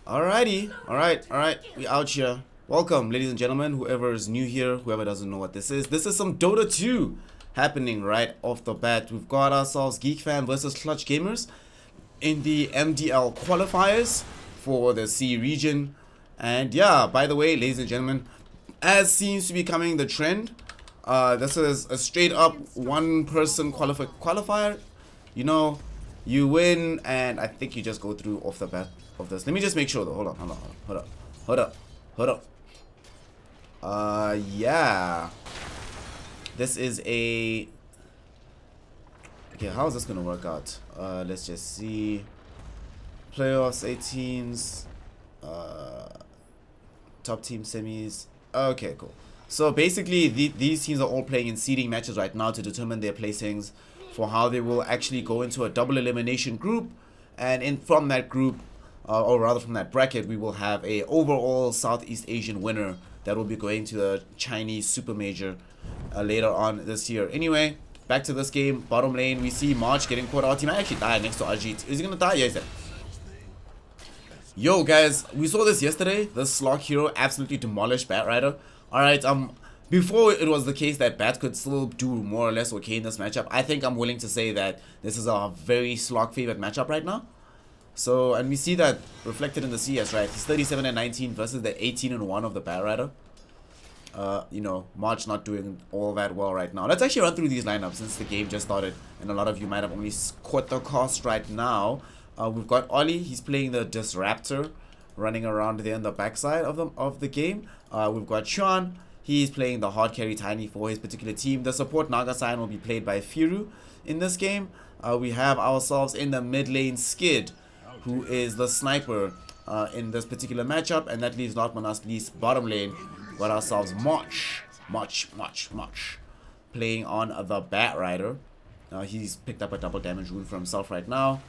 Alrighty, alright, we out here. Welcome, ladies and gentlemen, whoever is new here, whoever doesn't know what this is. This is some Dota 2 happening right off the bat. We've got ourselves GeekFam versus Clutch Gamers in the MDL qualifiers for the C region. And yeah, by the way, ladies and gentlemen, as seems to be becoming the trend, this is a straight up one person qualifier. You know, you win and I think you just go through off the bat of this. Let me just make sure though. Hold up. Yeah. This is a... Okay, how is this gonna work out? Let's just see. Playoffs, 18s, top team semis. Okay, cool. So basically, these teams are all playing in seeding matches right now to determine their placings for how they will actually go into a double elimination group, and from that group, or rather from that bracket, we will have a overall Southeast Asian winner that will be going to the Chinese Super Major later on this year. Anyway, back to this game. Bottom lane, we see March getting caught out. He might actually die next to Ajit. Is he gonna die? Yeah, he's dead. Yo, guys, we saw this yesterday. This Slog hero absolutely demolished Batrider. Alright, before it was the case that Bat could still do more or less okay in this matchup, I think I'm willing to say that this is a very Slog favorite matchup right now. So, and we see that reflected in the CS, right? He's 37 and 19 versus the 18 and 1 of the Batrider. You know, March not doing all that well right now. Let's actually run through these lineups since the game just started, and a lot of you might have only caught the cost right now. We've got Ollie. He's playing the Disruptor, running around there in the backside of the game. We've got Sean. He's playing the hard carry Tiny for his particular team. The support Naga-san will be played by Firu in this game. We have ourselves in the mid lane Skid, who is the sniper in this particular matchup, and that leaves not but not least bottom lane. Got ourselves March playing on the Batrider. He's picked up a double damage rune for himself right now,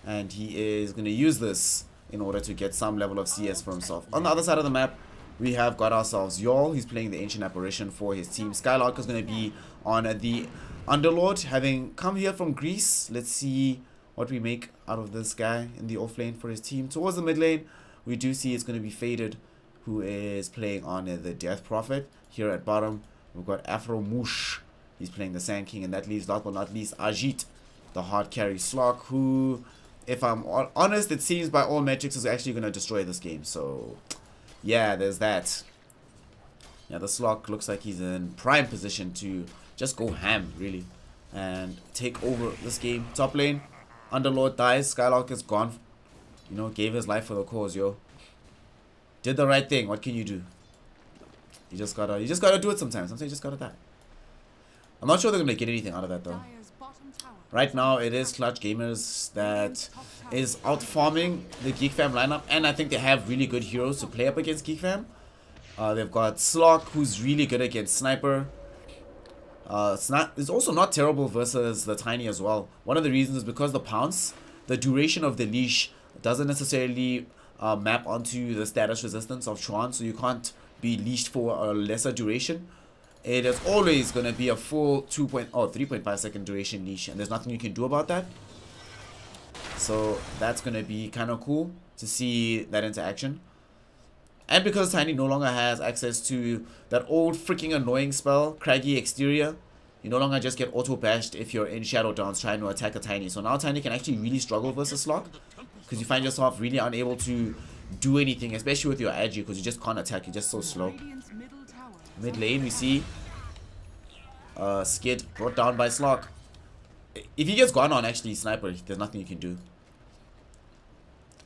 and he is going to use this in order to get some level of CS for himself. On the other side of the map, we have got ourselves Yol. He's playing the Ancient Apparition for his team. Skylark is going to be on the Underlord, having come here from Greece. Let's see what we make out of this guy in the off lane for his team. Towards the mid lane, we do see it's going to be Faded, who is playing on the Death Prophet. Here at bottom, we've got Afro Mush. He's playing the Sand King, and that leaves last but not least Ajit, the hard carry Slog, who, if I'm honest, it seems by all metrics is actually going to destroy this game. So yeah, there's that. Yeah, the Slog looks like he's in prime position to just go ham, really, and take over this game. Top lane, Underlord dies. Skylark is gone. You know, gave his life for the cause, yo. Did the right thing. What can you do? You just gotta do it sometimes. Sometimes you just gotta die. I'm not sure they're gonna get anything out of that though. Right now, it is Clutch Gamers that is out farming the GeekFam lineup, and I think they have really good heroes to play up against GeekFam. They've got Slog, who's really good against Sniper. It's also not terrible versus the Tiny as well. One of the reasons is because the Pounce, the duration of the leash doesn't necessarily map onto the status resistance of Chuan, so you can't be leashed for a lesser duration. It is always going to be a full 3.5 second duration leash, and there's nothing you can do about that. So that's going to be kind of cool to see that interaction. And because Tiny no longer has access to that old freaking annoying spell, Craggy Exterior, you no longer just get auto-bashed if you're in Shadow Dance trying to attack a Tiny. So now Tiny can actually really struggle versus Slog, because you find yourself really unable to do anything, especially with your Agi, because you just can't attack, you're just so slow. Mid lane, we see Skid brought down by Slog. If he gets gone on, actually, Sniper, there's nothing you can do.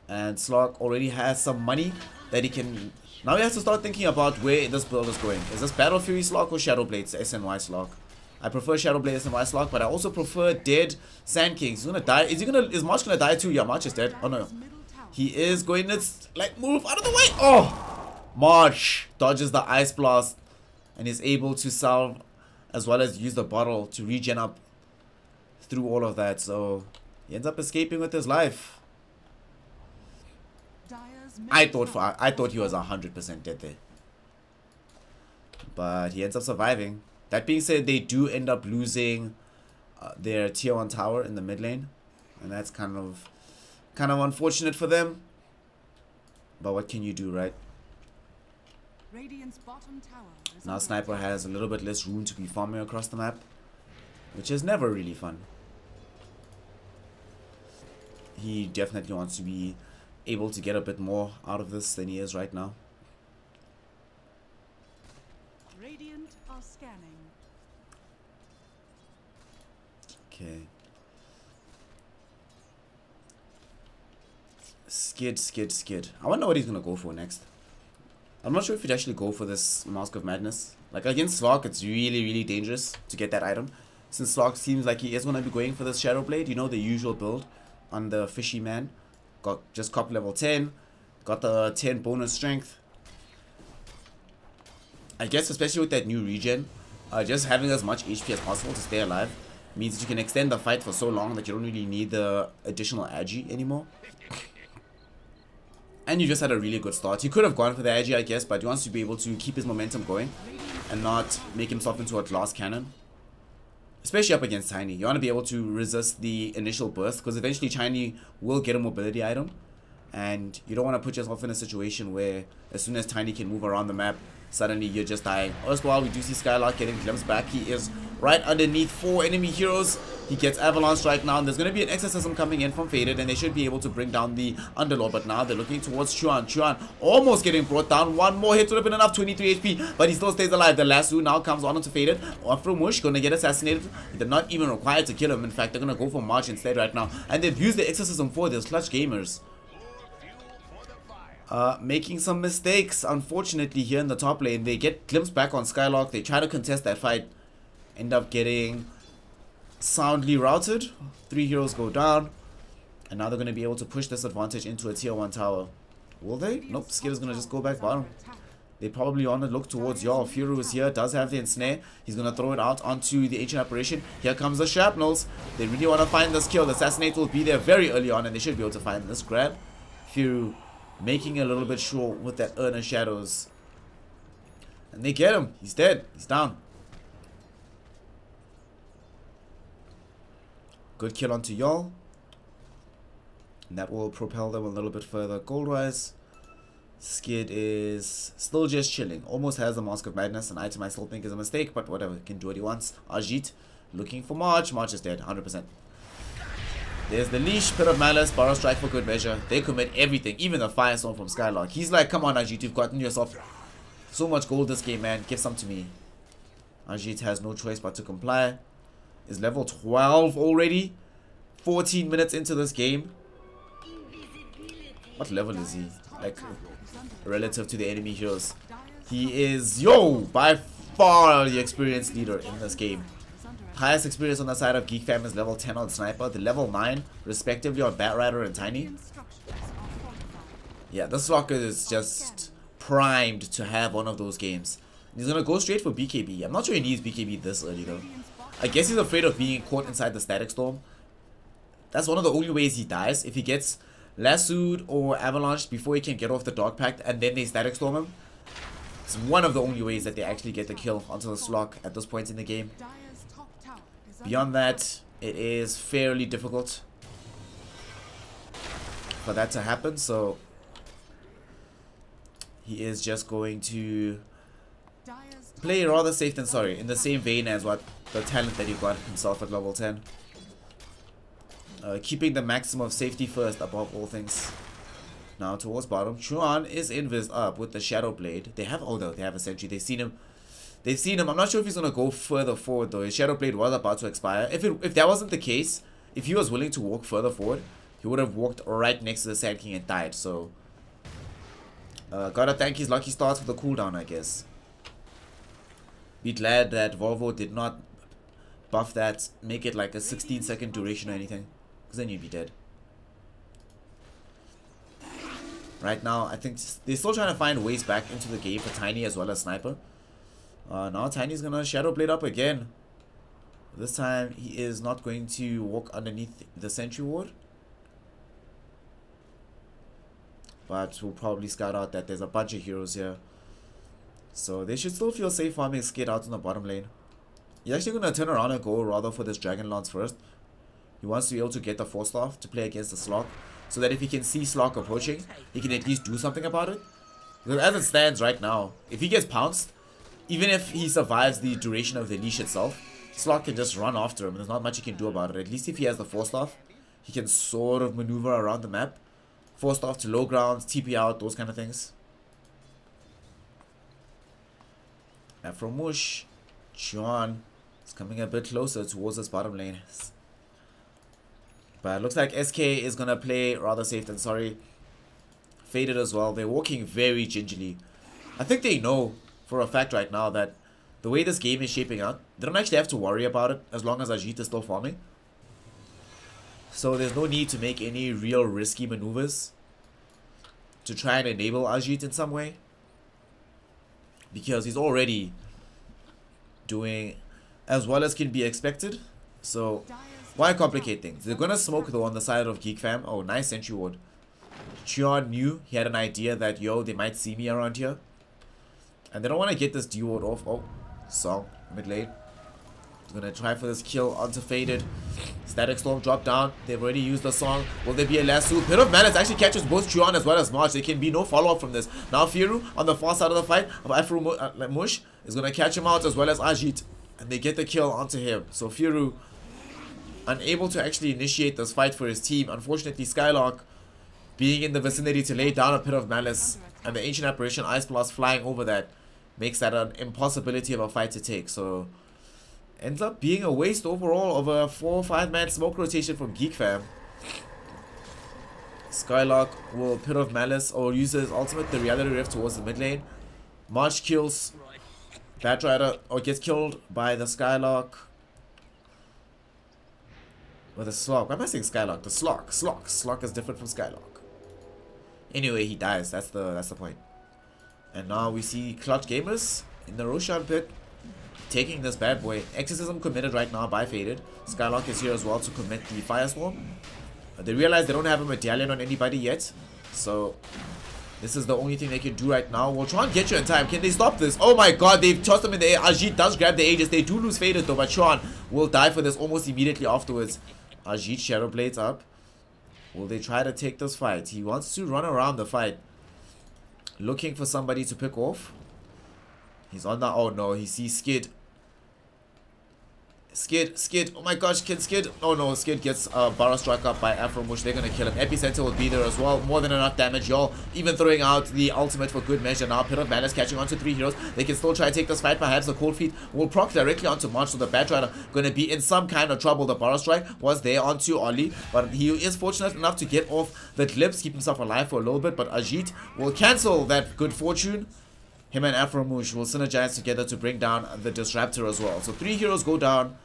And Slog already has some money that he can... Now he has to start thinking about where this build is going. Is this Battle Fury Slog or Shadow Blades SNY Slog? I prefer Shadow Blade SNY Slog, but I also prefer dead Sand Kings. He's gonna die. Is March gonna die too? Yeah, March is dead. Oh no. He is going to like move out of the way. Oh! March dodges the Ice Blast and is able to salve as well as use the bottle to regen up through all of that. So he ends up escaping with his life. I thought he was 100% dead there, but he ends up surviving. That being said, they do end up losing their tier 1 tower in the mid lane, and that's kind of unfortunate for them. But what can you do, right? Radiant's bottom tower is Now under Sniper attack. has a little bit less room to be farming across the map, which is never really fun. He definitely wants to be able to get a bit more out of this than he is right now. Radiant are scanning. Okay. Skid. I wonder what he's gonna go for next. I'm not sure if he'd actually go for this Mask of Madness. Like against Slark, it's really dangerous to get that item. Since Slark seems like he is gonna be going for this Shadow Blade, you know, the usual build on the Fishy Man. Got just cop level 10, got the 10 bonus strength. I guess especially with that new regen, just having as much HP as possible to stay alive means that you can extend the fight for so long that you don't really need the additional agi anymore. And you just had a really good start. He could have gone for the agi, I guess, but he wants to be able to keep his momentum going and not make himself into a glass cannon. Especially up against Tiny. You want to be able to resist the initial burst, because eventually Tiny will get a mobility item. And you don't want to put yourself in a situation where as soon as Tiny can move around the map, suddenly you're just dying. First of all, we do see Skylark getting glimpsed back. He is right underneath 4 enemy heroes. He gets Avalanche right now, and there's going to be an exorcism coming in from Faded, and they should be able to bring down the Underlord. But now they're looking towards Chuan. Chuan almost getting brought down. One more hit would have been enough, 23 HP, but he still stays alive. The lasso now comes on to Faded. Afromush going to get assassinated. They're not even required to kill him. In fact, they're going to go for March instead right now, and they've used the exorcism for this. Clutch Gamers making some mistakes, unfortunately, here in the top lane. They get glimpsed back on Skylark. They try to contest that fight, end up getting soundly routed. 3 heroes go down, and now they're going to be able to push this advantage into a tier 1 tower. Will they? Nope. Skid is going to just go back bottom. They probably want to look towards y'all. Furu is here, does have the ensnare. He's going to throw it out onto the ancient apparition. Here comes the shrapnels. They really want to find this kill. The assassinate will be there very early on, and they should be able to find this grab. Furu making a little bit short with that Urn of Shadows. And they get him. He's dead. He's down. Good kill onto y'all. And that will propel them a little bit further gold-wise. Skid is still just chilling. Almost has the Mask of Madness, an item I still think is a mistake, but whatever. He can do what he wants. Ajit looking for March. March is dead, 100%. There's the Leash, Pit of Malice, Borrow Strike for good measure. They commit everything, even the Firestorm from Skylark. He's like, come on Ajit, you've gotten yourself so much gold this game, man. Give some to me. Ajit has no choice but to comply. Is level 12 already? 14 minutes into this game. What level is he? Like, relative to the enemy heroes. He is, by far the experienced leader in this game. Highest experience on the side of Geek Fam is level 10 on Sniper, the level 9 respectively on Batrider and Tiny. Yeah, this rocker is just primed to have one of those games. He's gonna go straight for BKB. I'm not sure he needs BKB this early though. I guess he's afraid of being caught inside the Static Storm. That's one of the only ways he dies. If he gets lassoed or avalanched before he can get off the Dark Pact and then they Static Storm him, it's one of the only ways that they actually get the kill onto the Slok at this point in the game. Beyond that, it is fairly difficult for that to happen, so he is just going to play rather safe than sorry, in the same vein as what the talent that he got himself at level 10. Keeping the maximum of safety first above all things. Now towards bottom, Chuan is invised up with the Shadow Blade. They have, oh no, they have a sentry. They've seen him. They've seen him. I'm not sure if he's going to go further forward though. His Shadow Blade was about to expire. If that wasn't the case, if he was willing to walk further forward, he would have walked right next to the Sand King and died. So, gotta thank his lucky stars for the cooldown, I guess. Be glad that Volvo did not buff that, make it like a 16-second duration or anything, because then you'd be dead. Right now, I think they're still trying to find ways back into the game for Tiny as well as Sniper. Now Tiny's gonna Shadow Blade up again. This time he is not going to walk underneath the Sentry Ward, but we'll probably scout out that there's a bunch of heroes here, so they should still feel safe farming Skid out in the bottom lane. He's actually gonna turn around and go rather for this Dragon Lance first. He wants to be able to get the Force Staff to play against the Slok. so that if he can see Slock approaching, he can at least do something about it. Because as it stands right now, if he gets pounced, even if he survives the duration of the leash itself, Slock can just run after him, and there's not much he can do about it. At least if he has the Force Staff, he can sort of maneuver around the map. Force Staff to low grounds, TP out, those kind of things. Afromush, Juan is coming a bit closer towards his bottom lane. But it looks like SK is going to play rather safe than sorry. Faded as well. They're walking very gingerly. I think they know for a fact right now that the way this game is shaping out, they don't actually have to worry about it as long as Ajit is still farming. So there's no need to make any real risky maneuvers to try and enable Ajit in some way, because he's already doing as well as can be expected. So why complicate things? They're gonna smoke though on the side of Geek Fam. Oh, nice sentry ward. Chion knew, he had an idea that, yo, they might see me around here, and they don't want to get this D ward off. Oh, Song mid lane. He's gonna try for this kill onto Faded. Static Storm drop down. They've already used the Song. Will there be a lasso? Pit of Malice actually catches both Chion as well as March. There can be no follow-up from this. Now Firu on the far side of the fight of Afro Mush is gonna catch him out as well as Ajit, and they get the kill onto him. So Firu unable to actually initiate this fight for his team. Unfortunately, Skylark being in the vicinity to lay down a Pit of Malice and the Ancient Apparition Ice Blast flying over that makes that an impossibility of a fight to take. So ends up being a waste overall of a 4 or 5 man smoke rotation from Geek Fam. Skylark will Pit of Malice or use his ultimate, the Reality Rift, towards the mid lane. March kills Batrider or gets killed by the Skylark. Or the Slock. Why am I saying Skylark? The Slock. Slock is different from Skylark. Anyway, he dies. That's the point. And now we see Clutch Gamers in the Roshan pit taking this bad boy. Exorcism committed right now by Faded. Skylark is here as well to commit the Firestorm. They realize they don't have a medallion on anybody yet, so this is the only thing they can do right now. We'll try and get you in time. Can they stop this? Oh my god, they've tossed him in the air. Ajit does grab the Aegis. They do lose Faded though, but Sean will die for this almost immediately afterwards. Ajit Shadow Blades up. Will they try to take this fight? He wants to run around the fight, looking for somebody to pick off. He's on the... Oh no, he sees Skid. Skid. Oh my gosh, can Skid... Oh no, Skid gets Barra struck up by Afromush. They're gonna kill him. Epicenter will be there as well. More than enough damage, y'all. Even throwing out the ultimate for good measure. Now Pit of Malice catching onto 3 heroes. They can still try to take this fight. Perhaps the Cold Feet will proc directly onto March. So the Batrider gonna be in some kind of trouble. The Barra strike was there onto Oli, but he is fortunate enough to get off the clips, keep himself alive for a little bit. But Ajit will cancel that good fortune. Him and Afromush will synergize together to bring down the Disruptor as well. So 3 heroes go down.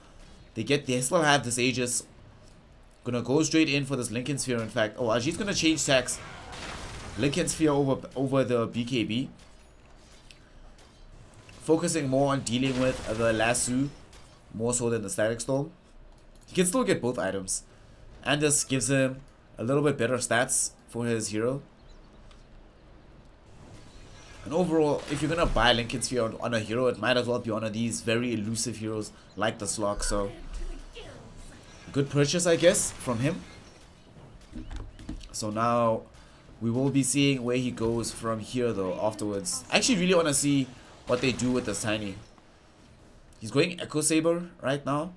They still have this Aegis. Gonna go straight in for this Lincoln Sphere, in fact. Oh, Ajit's gonna change tax. Lincoln Sphere over the BKB. Focusing more on dealing with the Lasso, more so than the Static Storm. He can still get both items, and this gives him a little bit better stats for his hero. And overall, if you're gonna buy Lincoln Sphere on a hero, it might as well be one of these very elusive heroes like the Slock. So good purchase, I guess, from him. So now we will be seeing where he goes from here though afterwards. I actually really want to see what they do with this Tiny. He's going Echo Saber right now.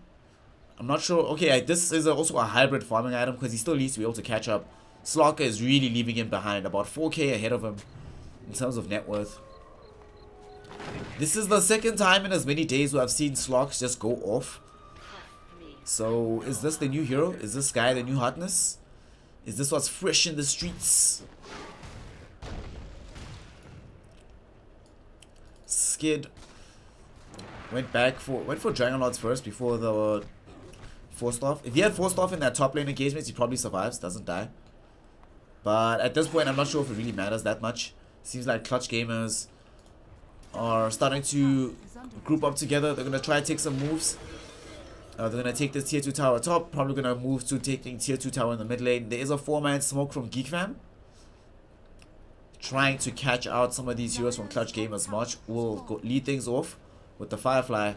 I'm not sure. Okay, this is also a hybrid farming item because he still needs to be able to catch up. Slocker is really leaving him behind, about 4k ahead of him in terms of net worth. This is the second time in as many days where I've seen Slocks just go off. So is this the new hero? Is this guy the new hotness? Is this what's fresh in the streets? Skid went for Dragon Lords first before the Force Staff. If he had Force Staff in that top lane engagement, he probably survives, doesn't die. But at this point, I'm not sure if it really matters that much. Seems like Clutch Gamers are starting to group up together. They're going to try and take some moves. They're going to take this tier 2 tower top. Probably going to move to taking tier 2 tower in the mid lane. There is a 4-man smoke from Geek Fam, trying to catch out some of these heroes from Clutch Gamers. March will lead things off with the Firefly.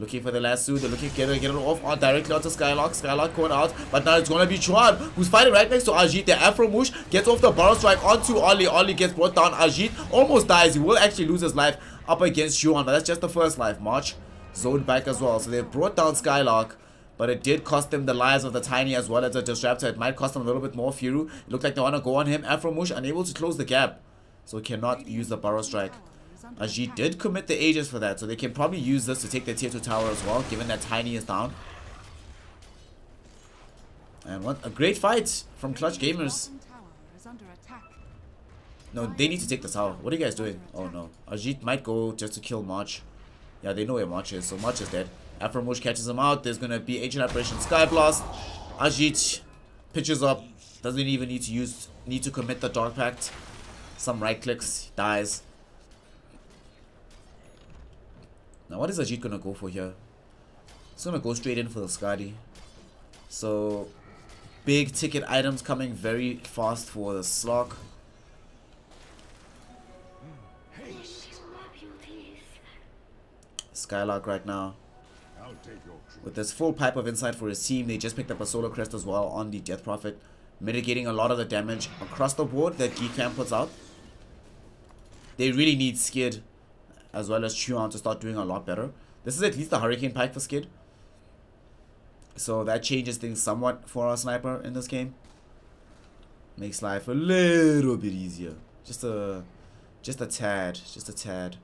Looking for the lasso. They're looking to get it off directly onto Skylark. Skylark going out. But now it's going to be Chuan, who's fighting right next to Ajit. The Afromush gets off the barrel strike onto Oli. Oli gets brought down. Ajit almost dies. He will actually lose his life up against Chuan. But that's just the first life. March zoned back as well. So they brought down Skylark. But it did cost them the lives of the Tiny as well as the Disruptor. It might cost them a little bit more. Firu, it looked like they want to go on him. Afromush unable to close the gap. So cannot use the Burrow Strike. Ajit did commit the Aegis for that. So they can probably use this to take their tier 2 tower as well. Given that Tiny is down. And what a great fight from Clutch Gamers. No, they need to take the tower. What are you guys doing? Oh no. Ajit might go just to kill March. Yeah, they know where March is. So March is dead. Afromush catches him out. There's gonna be Ancient Operation Sky Blast. Ajit pitches up. Doesn't even need to commit the Dark Pact. Some right clicks, dies. Now what is Ajit gonna go for here? He's gonna go straight in for the Skadi. So big ticket items coming very fast for the Slok. Skylark right now. With this full pipe of insight for his team, they just picked up a Solar Crest as well on the Death Prophet, mitigating a lot of the damage across the board that Geek Fam puts out. They really need Skid as well as Chuan to start doing a lot better. This is at least the Hurricane Pike for Skid, so that changes things somewhat for our sniper in this game. Makes life a little bit easier. Just a tad.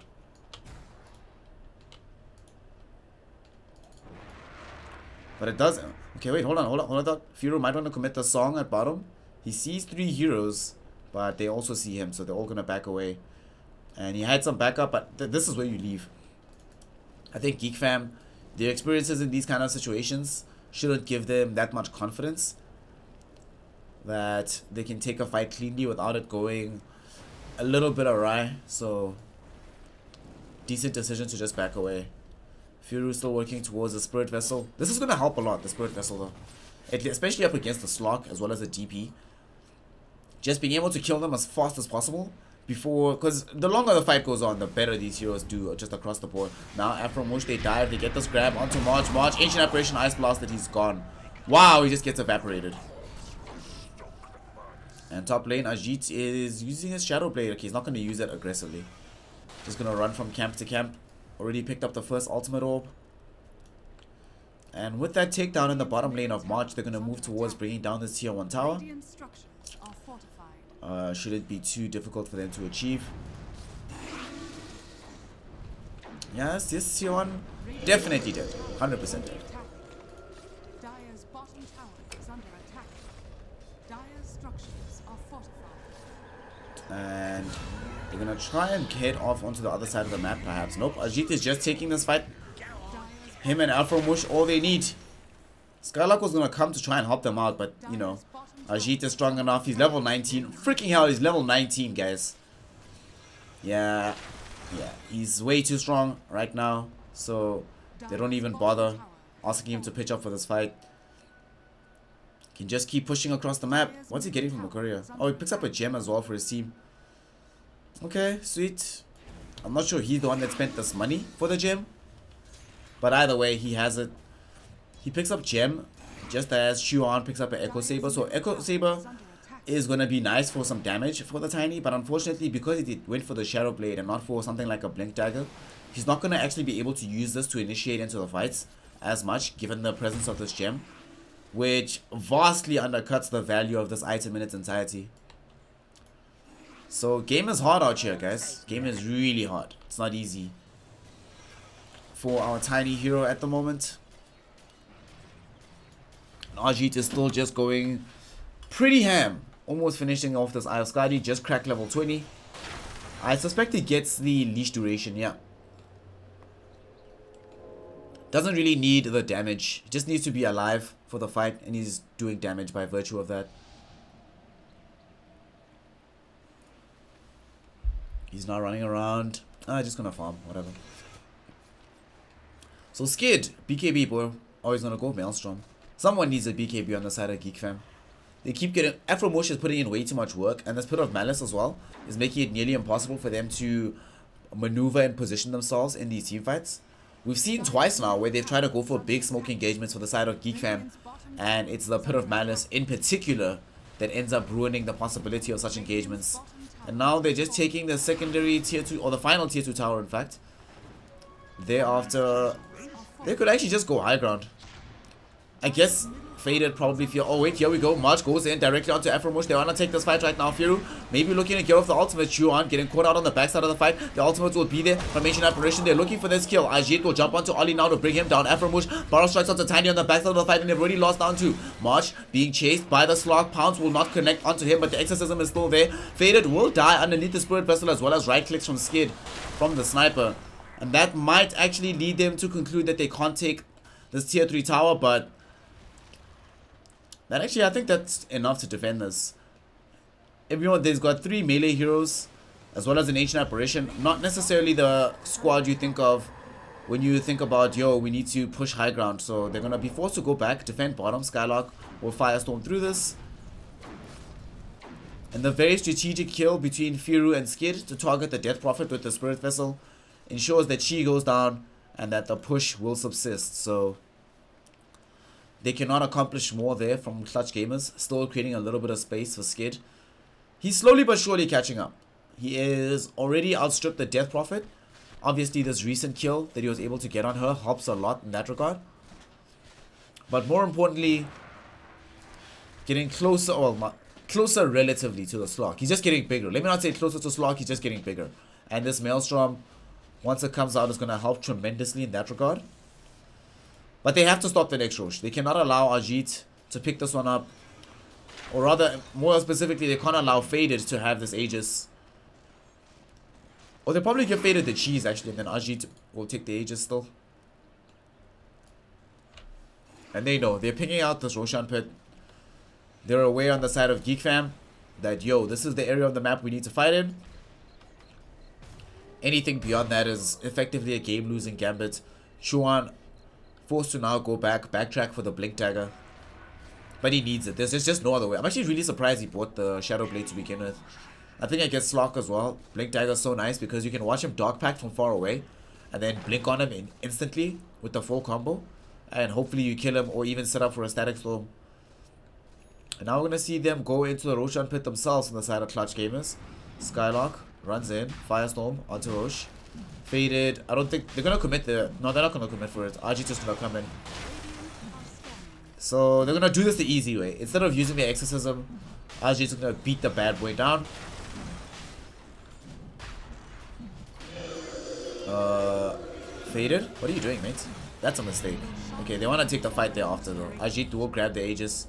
But it does. Okay, wait, hold on. Firo might want to commit the song at bottom. He sees 3 heroes, but they also see him, so they're all gonna back away. And he had some backup, but this is where you leave. I think Geek Fam, their experiences in these kind of situations shouldn't give them that much confidence that they can take a fight cleanly without it going a little bit awry. So decent decision to just back away. Firu still working towards the Spirit Vessel. This is going to help a lot, the Spirit Vessel though. Especially up against the Slok as well as the DP. Just being able to kill them as fast as possible before, because the longer the fight goes on, the better these heroes do just across the board. Now Afromush, they dive, they get this grab onto March. Ancient Apparition Ice Blasted, he's gone. Wow, he just gets evaporated. And top lane, Ajit is using his Shadow Blade. Okay, he's not going to use it aggressively. Just going to run from camp to camp. Already picked up the first ultimate orb. And with that takedown in the bottom lane of March, they're going to move towards bringing down this tier 1 tower. Shouldn't be too difficult for them to achieve. Yes, this tier 1 definitely dead. 100% dead. Dire's bottom tower is under attack. Dire's structures are fortified. And they're gonna try and head off onto the other side of the map, perhaps. Nope, Ajit is just taking this fight. Him and Afromush, all they need. Skylark was gonna come to try and help them out, but you know, Ajit is strong enough. He's level 19. Freaking hell, he's level 19, guys. Yeah, he's way too strong right now, so they don't even bother asking him to pitch up for this fight. Can just keep pushing across the map. What's he getting from a courier? Oh, he picks up a gem as well for his team. Okay, sweet. I'm not sure he's the one that spent this money for the gem, but either way, he has it. He picks up gem just as Chuan picks up an Echo Saber. So Echo Saber is going to be nice for some damage for the Tiny, but unfortunately, because he went for the Shadow Blade and not for something like a Blink Dagger, he's not going to actually be able to use this to initiate into the fights as much, given the presence of this gem, which vastly undercuts the value of this item in its entirety. So game is hard out here, guys. Game is really hard. It's not easy for our Tiny hero at the moment. Ajit is still just going pretty ham. Almost finishing off this Eye of Skadi. Just cracked level 20. I suspect he gets the leash duration, yeah. Doesn't really need the damage. He just needs to be alive for the fight, and he's doing damage by virtue of that. He's not running around. Just gonna farm, whatever. So Skid, BKB bro. Always gonna go Maelstrom. Someone needs a BKB on the side of Geek Fam. They keep getting... Afromush is putting in way too much work, and this Pit of Malice as well is making it nearly impossible for them to maneuver and position themselves in these team fights. we've seen twice now where they've tried to go for big smoke engagements for the side of Geek Fam, and it's the Pit of Malice in particular that ends up ruining the possibility of such engagements. And now they're just taking the secondary tier 2, or the final tier 2 tower in fact. Thereafter, they could actually just go high ground. I guess Faded probably feel, oh wait, here we go, March goes in directly onto Afromush. They want to take this fight right now. Firu maybe looking to get off the ultimate. Chuan getting caught out on the backside of the fight. The ultimate will be there. Formation apparition, they're looking for this kill. Ajit will jump onto Oli now to bring him down. Afromush, Barrel strikes onto Tiny on the backside of the fight, and they've already lost down to March being chased by the Slug. Pounce will not connect onto him, but the exorcism is still there. Faded will die underneath the Spirit Vessel, as well as right clicks from Skid from the sniper. And that might actually lead them to conclude that they can't take this tier 3 tower, but that actually, I think that's enough to defend this. Everyone, there's got 3 melee heroes, as well as an ancient apparition. Not necessarily the squad you think of when you think about, yo, we need to push high ground. So they're going to be forced to go back, defend bottom. Skylark will firestorm through this. And the very strategic kill between Firu and Skid to target the Death Prophet with the Spirit Vessel ensures that she goes down and that the push will subsist. So they cannot accomplish more there from Clutch Gamers, still creating a little bit of space for Skid. He's slowly but surely catching up. He is already outstripped the Death Prophet. Obviously, this recent kill that he was able to get on her helps a lot in that regard. But more importantly, getting closer, well, closer relatively to the Slug. He's just getting bigger. Let me not say closer to Slug, he's just getting bigger. And this Maelstrom, once it comes out, is going to help tremendously in that regard. But they have to stop the next Rosh. They cannot allow Ajit to pick this one up. Or rather, more specifically, they can't allow Faded to have this Aegis. Or they'll probably give Faded the cheese, actually, and then Ajit will take the Aegis still. And they know. They're picking out this Roshan pit. They're aware on the side of Geek Fam that, yo, this is the area of the map we need to fight in. Anything beyond that is effectively a game-losing gambit. Chuan forced to now go back, backtrack for the Blink Dagger. But he needs it. There's just no other way. I'm actually really surprised he bought the Shadow Blade to begin with. I think I get Slock as well. Blink Dagger is so nice because you can watch him Dark Pact from far away and then blink on him instantly with the full combo. And hopefully you kill him or even set up for a Static Storm. And now we're going to see them go into the Roshan pit themselves on the side of Clutch Gamers. Skylark runs in, Firestorm onto Rosh. Faded. I don't think they're gonna commit the. No, they're not gonna commit for it. Ajit's just gonna come in. So they're gonna do this the easy way. Instead of using the exorcism, Ajit's gonna beat the bad boy down. Faded. What are you doing, mate? That's a mistake. Okay, they want to take the fight there after though. Ajit will grab the Aegis.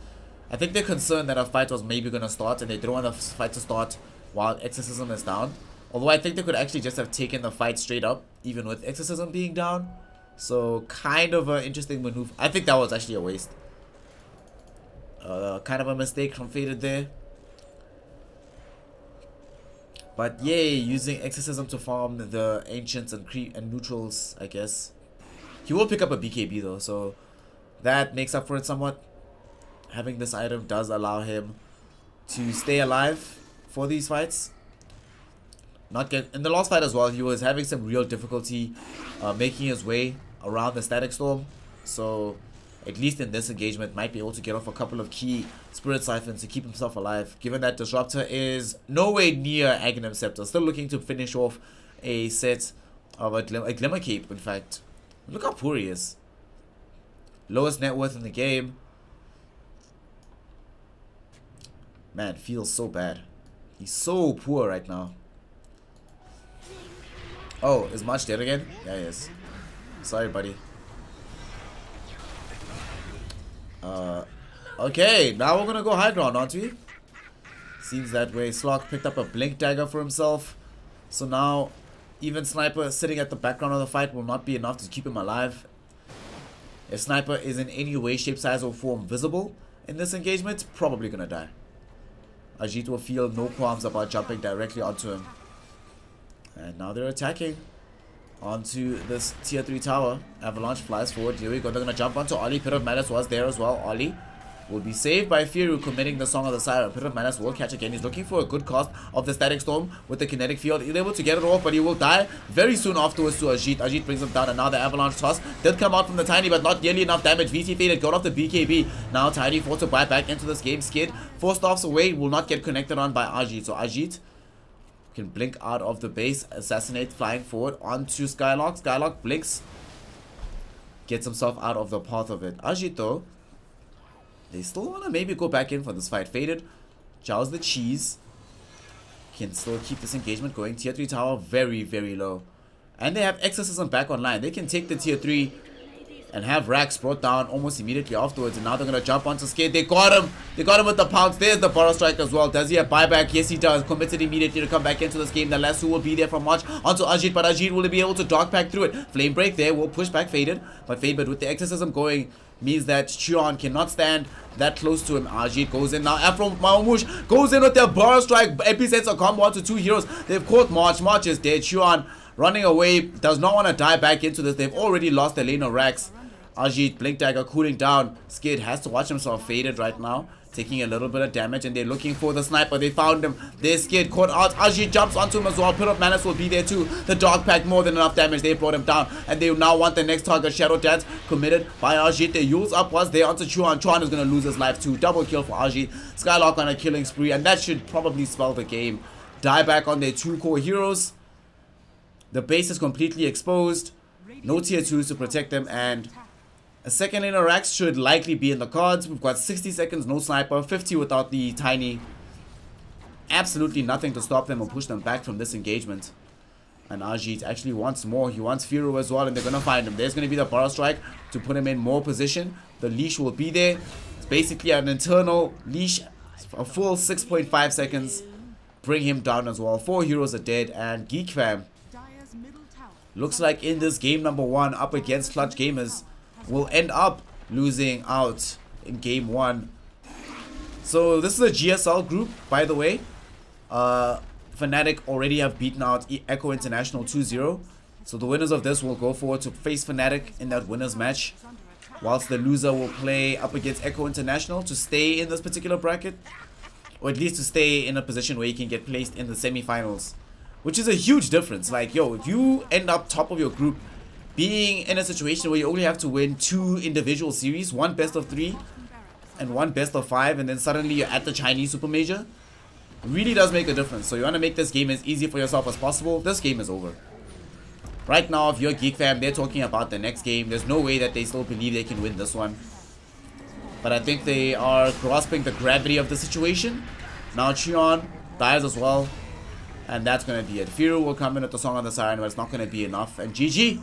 I think they're concerned that a fight was maybe gonna start, and they don't want the fight to start while exorcism is down. Although I think they could actually just have taken the fight straight up, even with exorcism being down. So, kind of an interesting maneuver. I think that was actually a waste. Kind of a mistake from Faded there. But yay, using exorcism to farm the ancients and neutrals, I guess. He will pick up a BKB though, so that makes up for it somewhat. Having this item does allow him to stay alive for these fights. Not get in the last fight as well, he was having some real difficulty making his way around the Static Storm. So at least in this engagement might be able to get off a couple of key Spirit Siphons to keep himself alive, given that Disruptor is nowhere near Aghanim Scepter. Still looking to finish off a set of a Glimmer Cape, in fact. Look how poor he is. Lowest net worth in the game. Man, feels so bad. He's so poor right now. Oh, is March dead again? Yeah, he is. Sorry, buddy. Okay, now we're gonna go high ground, aren't we? Seems that way. Slock picked up a Blink Dagger for himself. So now, even Sniper sitting at the background of the fight will not be enough to keep him alive. If Sniper is in any way, shape, size, or form visible in this engagement, probably gonna die. Ajit will feel no qualms about jumping directly onto him. And now they're attacking onto this tier 3 tower. Avalanche flies forward. Here we go. They're going to jump onto Ollie. Pit of Malice was there as well. Ollie will be saved by Fury committing the Song of the Siren. Pit of Madness will catch again. He's looking for a good cast of the Static Storm with the Kinetic Field. He's able to get it off, but he will die very soon afterwards to Ajit. Ajit brings him down, and now the Avalanche toss did come out from the Tiny, but not nearly enough damage. VT faded, got off the BKB. Now Tiny forced to buy back into this game. Skid, 4 stops away, will not get connected on by Ajit. So Ajit can blink out of the base, assassinate, flying forward onto Skylark. Skylark blinks, gets himself out of the path of it. Ajit though, they still want to maybe go back in for this fight. Faded, chows the cheese, can still keep this engagement going. Tier 3 tower very, very low. And they have Exorcism back online. They can take the tier 3 and have Rax brought down almost immediately afterwards. And now they're going to jump onto Skate. They got him. They got him with the pounce. There's the Borrow Strike as well. Does he have buyback? Yes, he does. Committed immediately to come back into this game. The Lasso will be there from March onto Ajit. But Ajit will be able to dog pack through it. Flame Break there will push back Faded. But Faded with the Exorcism going means that Chuan cannot stand that close to him. Ajit goes in now. Afro Maumush goes in with their Borrow Strike. Epicenter combo onto 2 heroes. They've caught March. March is dead. Chuan running away. Does not want to die back into this. They've already lost the lane of Rax. Ajit, Blink Dagger cooling down. Skid has to watch himself faded right now, taking a little bit of damage, and they're looking for the sniper. They found him. Their Skid caught out. Ajit jumps onto him as well. Pit of Madness will be there too. The dog pack more than enough damage. They brought him down, and they now want the next target. Shadow Dance committed by Ajit. The Yules up was there onto Chuan. Chuan is going to lose his life too. Double kill for Ajit. Skylark on a killing spree, and that should probably spell the game. Die back on their 2 core heroes. The base is completely exposed. No tier 2s to protect them, and a second laner Rax should likely be in the cards. We've got 60 seconds, no sniper, 50 without the Tiny. Absolutely nothing to stop them or push them back from this engagement. And Ajit actually wants more. He wants Firo as well, and they're going to find him. There's going to be the Borrow Strike to put him in more position. The leash will be there. It's basically an internal leash, a full 6.5 seconds. Bring him down as well. 4 heroes are dead, and Geek Fam looks like in this game number 1 up against Clutch Gamers will end up losing out in game 1. So this is a GSL group, by the way. Fnatic already have beaten out Echo International 2-0. So the winners of this will go forward to face Fnatic in that winners match, whilst the loser will play up against Echo International to stay in this particular bracket, or at least to stay in a position where you can get placed in the semi-finals, which is a huge difference. Like, yo, if you end up top of your group, being in a situation where you only have to win 2 individual series, 1 best of 3 and 1 best of 5, and then suddenly you're at the Chinese Super Major, really does make a difference. So you want to make this game as easy for yourself as possible. This game is over. Right now, if you're Geek Fam, they're talking about the next game. There's no way that they still believe they can win this one. But I think they are grasping the gravity of the situation. Now Chuan dies as well, and that's going to be it. Firo will come in with the Song on the Siren, but it's not going to be enough. And GG.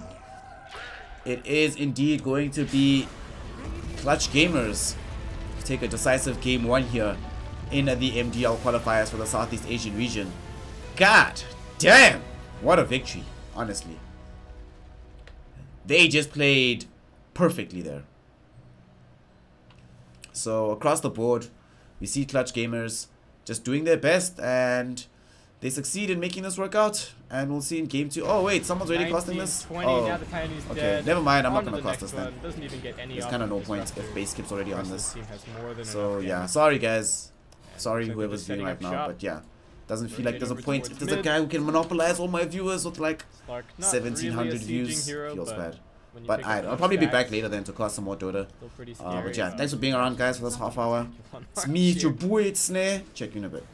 It is indeed going to be Clutch Gamers to take a decisive game 1 here in the MDL qualifiers for the Southeast Asian region. God damn, what a victory, honestly. They just played perfectly there. So across the board, we see Clutch Gamers just doing their best, and they succeed in making this work out. And we'll see in game 2. Oh wait, someone's already casting this? 20, oh, now the Tiny's okay, dead. never mind, I'm On not to going to the cast this next then. one. Doesn't even get any There's kind of no point disruptor. if base skip's already on this. Team has more than So enough yeah, damage. sorry guys. Sorry So they're whoever's just viewing setting right up now, shop. but yeah. Doesn't feel like there's a Rotating point. over If towards there's a mid. guy who can monopolize all my viewers with like Slark, not 1700 really a views, sieging hero, feels but bad. when you But pick up I'll enough probably be stacks, back later then to cast some more Dota. still pretty But scary. yeah, thanks for being around guys for this half hour. It's me, it's your boy, it's Snare. Check you in a bit.